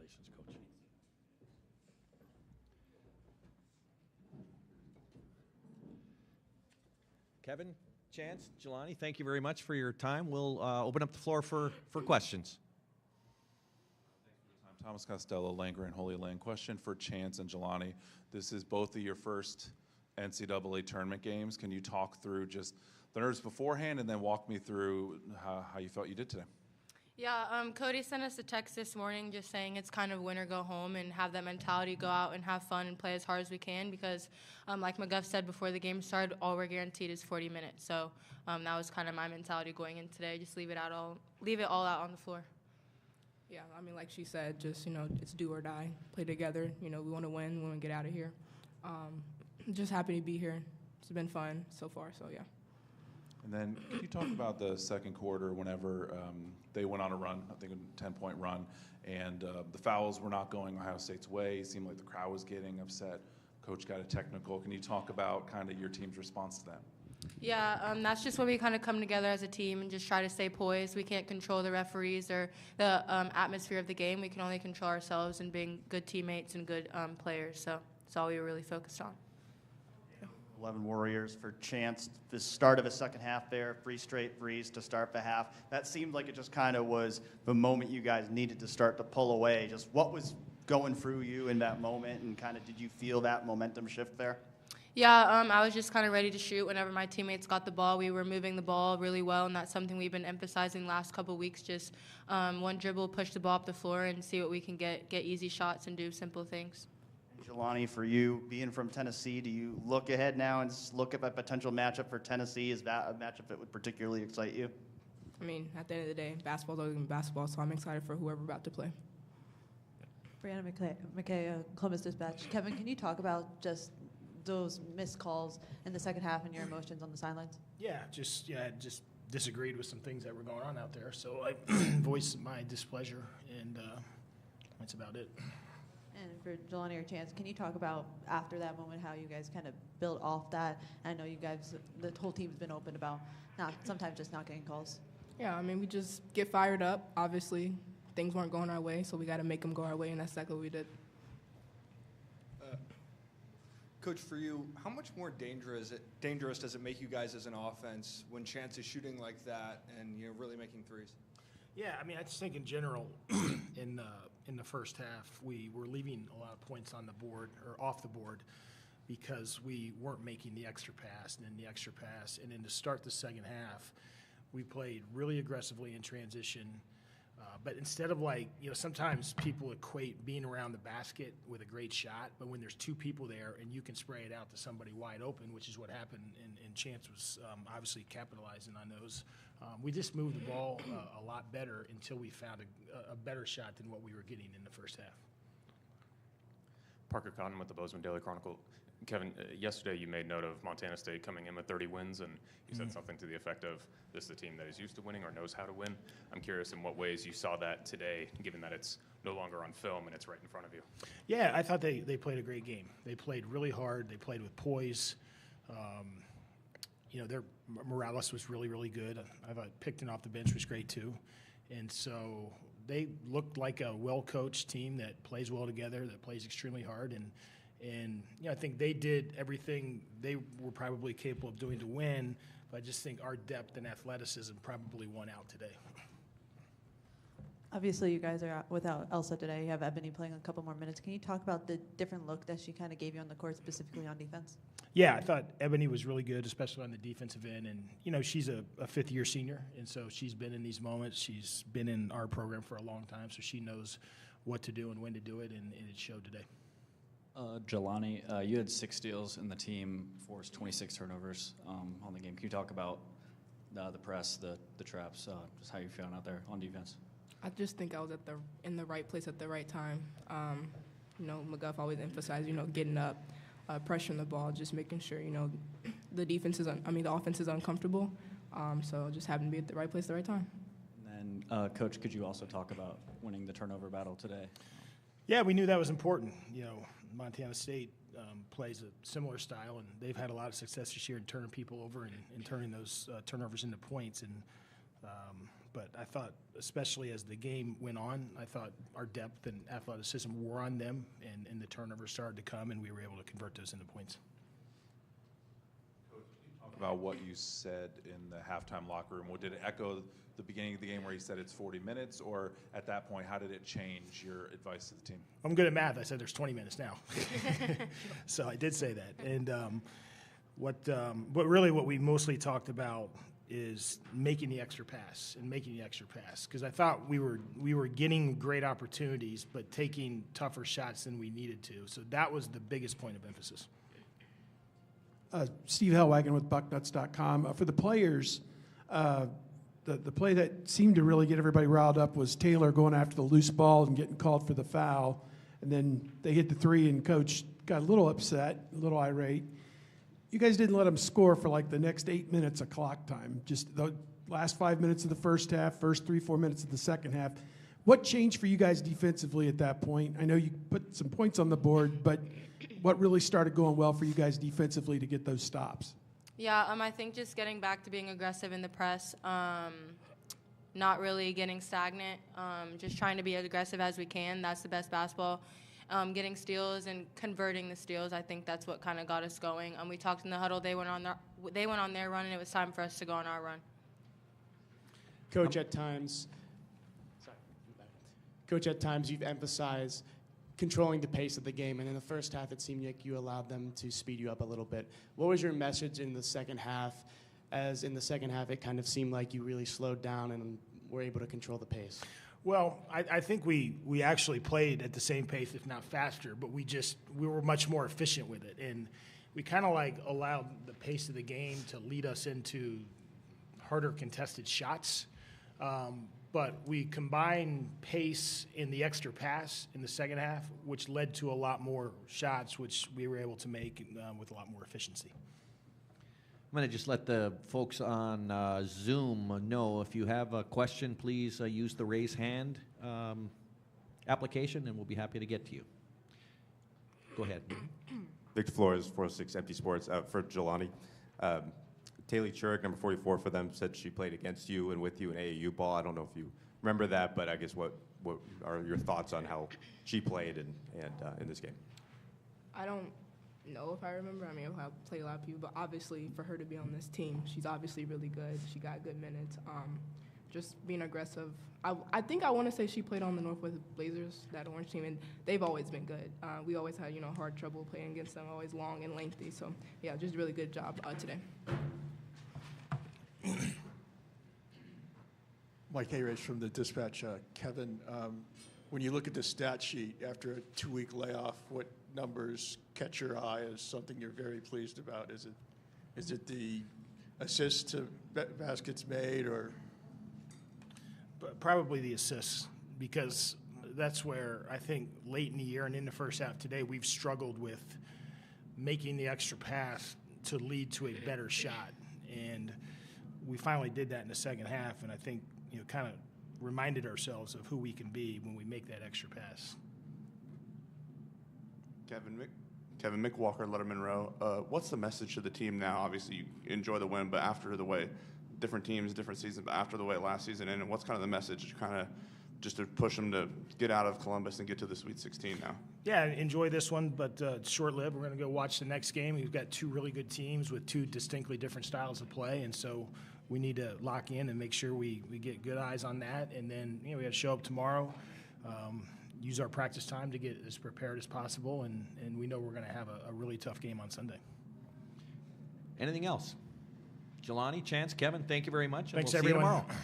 Congratulations, Coach. Kevin, Chance, Jelani, thank you very much for your time. We'll open up the floor for questions. Thomas Costello, Land-Grant Holy Land. Question for Chance and Jelani. This is both of your first NCAA tournament games. Can you talk through just the nerves beforehand and then walk me through how you felt you did today? Yeah, Cody sent us a text this morning just saying it's kind of win or go home and have that mentality, go out and have fun and play as hard as we can because, like McGuff said before the game started, all we're guaranteed is 40 minutes. So that was kind of my mentality going in today, just leave it all out on the floor. Yeah, I mean, like she said, just, it's do or die, play together. We want to win, we want to get out of here. Just happy to be here. It's been fun so far, so yeah. And then can you talk about the second quarter whenever they went on a run, I think a 10-point run, and the fouls were not going Ohio State's way. It seemed like the crowd was getting upset. Coach got a technical. Can you talk about kind of your team's response to that? Yeah, that's just when we kind of come together as a team and just try to stay poised. We can't control the referees or the atmosphere of the game. We can only control ourselves and being good teammates and good players. So that's all we were really focused on. 11 Warriors for Chance. The start of a second half there, 3 straight threes to start the half. That seemed like it just kind of was the moment you guys needed to start to pull away. Just what was going through you in that moment, and kind of did you feel that momentum shift there? Yeah, I was just kind of ready to shoot whenever my teammates got the ball. We were moving the ball really well, and that's something we've been emphasizing the last couple of weeks. Just one dribble, push the ball up the floor, and see what we can get easy shots and do simple things. Jelani, for you, being from Tennessee, do you look ahead now and look at a potential matchup for Tennessee? Is that a matchup that would particularly excite you? I mean, at the end of the day, basketball's always been basketball, so I'm excited for whoever about to play. Brianna McKay, Columbus Dispatch. Kevin, can you talk about just those missed calls in the second half and your emotions on the sidelines? I just disagreed with some things that were going on out there, so I voiced my displeasure, and that's about it. And for Jelani or Chance, can you talk about after that moment how you guys kind of built off that? I know you guys, the whole team's been open about sometimes just not getting calls. Yeah, I mean, we just get fired up. Obviously, things weren't going our way, so we got to make them go our way, and that's exactly what we did. Coach, for you, how much more dangerous does it make you guys as an offense when Chance is shooting like that and really making threes? Yeah, I mean, I just think in general, in the first half, we were leaving a lot of points on the board or off the board because we weren't making the extra pass and then the extra pass. And then to start the second half, we played really aggressively in transition. But instead of sometimes people equate being around the basket with a great shot, but when there's 2 people there and you can spray it out to somebody wide open, which is what happened, and Chance was obviously capitalizing on those. We just moved the ball a lot better until we found a better shot than what we were getting in the first half. Parker Cotton with the Bozeman Daily Chronicle. Kevin, yesterday you made note of Montana State coming in with 30 wins, and you said something to the effect of this is a team that is used to winning or knows how to win. I'm curious in what ways you saw that today, given that it's no longer on film and it's right in front of you. Yeah, I thought they played a great game. They played really hard. They played with poise. Their Morales was really, really good. I thought Picton off the bench was great too. And so they looked like a well-coached team that plays well together, that plays extremely hard. And I think they did everything they were probably capable of doing to win, but I just think our depth and athleticism probably won out today. Obviously, you guys are out without Elsa today. You have Ebony playing a couple more minutes. Can you talk about the different look that she kind of gave you on the court, specifically on defense? Yeah, I thought Ebony was really good, especially on the defensive end. And, she's a fifth-year senior, and so she's been in these moments. She's been in our program for a long time, so she knows what to do and when to do it, and it showed today. Jelani, you had 6 steals, and the team forced 26 turnovers on the game. Can you talk about the press, the traps, just how you're feeling out there on defense? I just think I was in the right place at the right time. McGuff always emphasized, getting up, pressuring the ball, just making sure, the offense is uncomfortable. So just happened to be at the right place at the right time. And then, Coach, could you also talk about winning the turnover battle today? Yeah, we knew that was important. Montana State plays a similar style, and they've had a lot of success this year in turning people over and turning those turnovers into points. And but I thought, especially as the game went on, I thought our depth and athleticism wore on them, and the turnovers started to come, and we were able to convert those into points. About what you said in the halftime locker room. Did it echo the beginning of the game where you said it's 40 minutes, or at that point, how did it change your advice to the team? I'm good at math. I said there's 20 minutes now. So I did say that. And what we mostly talked about is making the extra pass because I thought we were getting great opportunities but taking tougher shots than we needed to. So that was the biggest point of emphasis. Steve Hellwagon with Bucknuts.com. For the players, the play that seemed to really get everybody riled up was Taylor going after the loose ball and getting called for the foul. And then they hit the three, and Coach got a little upset, a little irate. You guys didn't let them score for like the next 8 minutes of clock time, just the last 5 minutes of the first half, first 3-4 minutes of the second half. What changed for you guys defensively at that point? I know you put some points on the board, but what really started going well for you guys defensively to get those stops? Yeah, I think just getting back to being aggressive in the press, not really getting stagnant, just trying to be as aggressive as we can. That's the best basketball. Getting steals and converting the steals, I think that's what kind of got us going. We talked in the huddle. They went on their run, and it was time for us to go on our run. Coach, at times you've emphasized controlling the pace of the game, and in the first half it seemed like you allowed them to speed you up a little bit. What was your message in the second half, as in the second half it kind of seemed like you really slowed down and were able to control the pace? Well, I think we actually played at the same pace, if not faster, but we were much more efficient with it, and we kind of like allowed the pace of the game to lead us into harder contested shots. But we combined pace in the extra pass in the second half, which led to a lot more shots, which we were able to make with a lot more efficiency. I'm going to just let the folks on Zoom know if you have a question, please use the raise hand application, and we'll be happy to get to you. Go ahead. Victor Flores, 406 Empty Sports, for Jelani. Taylor Churik, number 44 for them, said she played against you and with you in AAU ball. I don't know if you remember that, but I guess what are your thoughts on how she played and in this game? I don't know if I remember. I mean, I've played a lot of people, but obviously for her to be on this team, she's obviously really good. She got good minutes. Just being aggressive. I think I want to say she played on the Northwest Blazers, that orange team, and they've always been good. We always had, hard trouble playing against them, always long and lengthy. So, yeah, just really good job today. Mike Hayridge from the Dispatch. Kevin, when you look at the stat sheet after a 2-week layoff, what numbers catch your eye as something you're very pleased about? Is it the assists to baskets made, or? Probably the assists, because that's where I think late in the year and in the first half today we've struggled with making the extra pass to lead to a better shot, and we finally did that in the second half, and I think kind of reminded ourselves of who we can be when we make that extra pass. Kevin Mick Walker, Letterman Row. What's the message to the team now? Obviously, you enjoy the win, but after the way, different teams, different seasons, but after the way last season, and what's kind of the message kind of just to push them to get out of Columbus and get to the Sweet 16 now? Yeah, enjoy this one, but it's short-lived. We're going to go watch the next game. We've got two really good teams with two distinctly different styles of play, and so we need to lock in and make sure we get good eyes on that. And then we got to show up tomorrow, use our practice time to get as prepared as possible, and we know we're going to have a really tough game on Sunday. Anything else? Jelani, Chance, Kevin, thank you very much. Thanks, and we'll everyone. See you tomorrow.